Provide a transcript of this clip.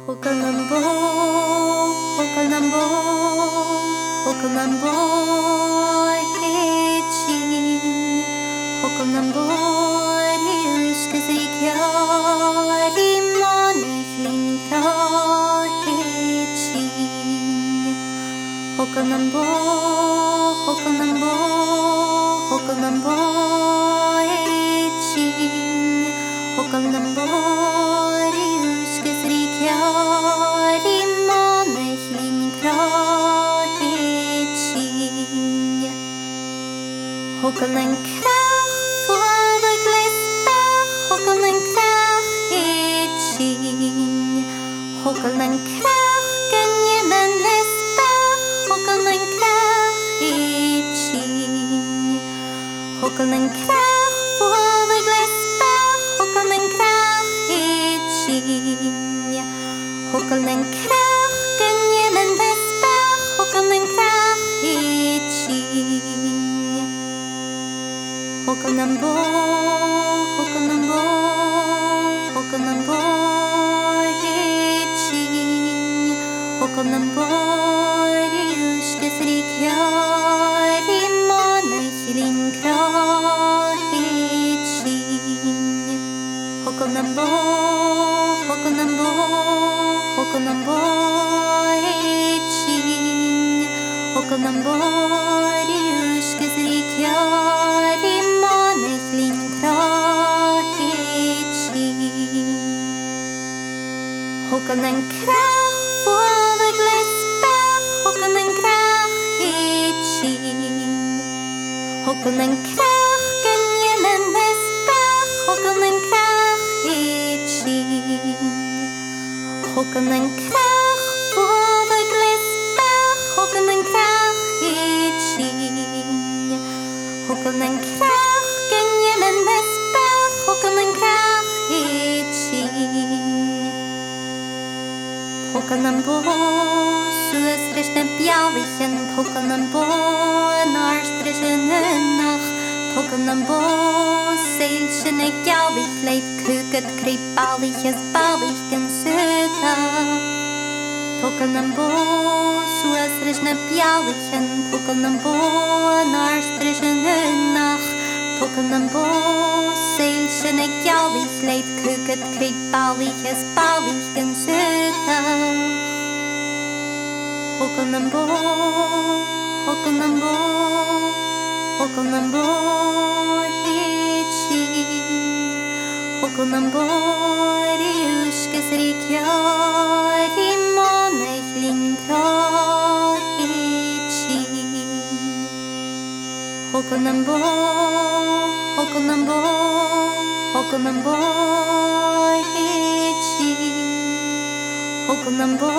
Hokalambo, Hokalambo, Hokalambo, Hechi, Hokalambo, Ryuskazikya, Rimonehlinka, Hechi, Hokalambo, Hokalambo, Hokalambo, Hechi, Hokalambo, Ryuskazikya, Rimonehlinka, Hechi, Hokalenkrach, Vorglisper, Hokalenkrach, Hechi, Hokalenkrach, Genjemen Lesper, Hokalenkrach, Hechi, Hokalenkrach, Vorglisper, Hokalenkrach, Hechi, Hokalenkrach, Genjemen Lesper, Hokalenkrach, Hechi, Hokalambo, Hokalambo, Hokalambo, Hechi, Hokalambo, Ryuskazikya, Rimonehlinka, Hechi, Hokalambo, Hokalambo, Hokalambo, Hechi, Hokalambo, Ryuskazikya, Rimonehlinka, Hechi, Hokalenkrach, Vorglisper, Hokalenkrach, Hechi, Hokalenkrach, Genjemen Lesper, Hokalenkrach, Hechi, Hokalenkrach, Vorglisper, Hokalenkrach, Hechi, Hokalenkrach, Genjemen Lesper, Hokalenkrach, Hechi, Hokalambo, Suesrishne Bjauvichen, Hokalambo, Narstrishne Nacht, Hokalambo, Seilshne Gjavich, Leif Kuket, Kripaviches, Bavichen, Söta, Hokalambo, Suesrishne Bjauvichen, Hokalambo, Narstrishne Nacht, Hokalambo, Seilshne Gjavich, Leif Kuket, Kripaviches, Bavichen, Söta, Hokalambo, Hokalambo, Hokalambo, Hechi, Hokalambo, Ryuskazikya, Rimonehlinka, Hechi, Hokalambo, Hokalambo, Hokalambo, Hechi, Hokalambo,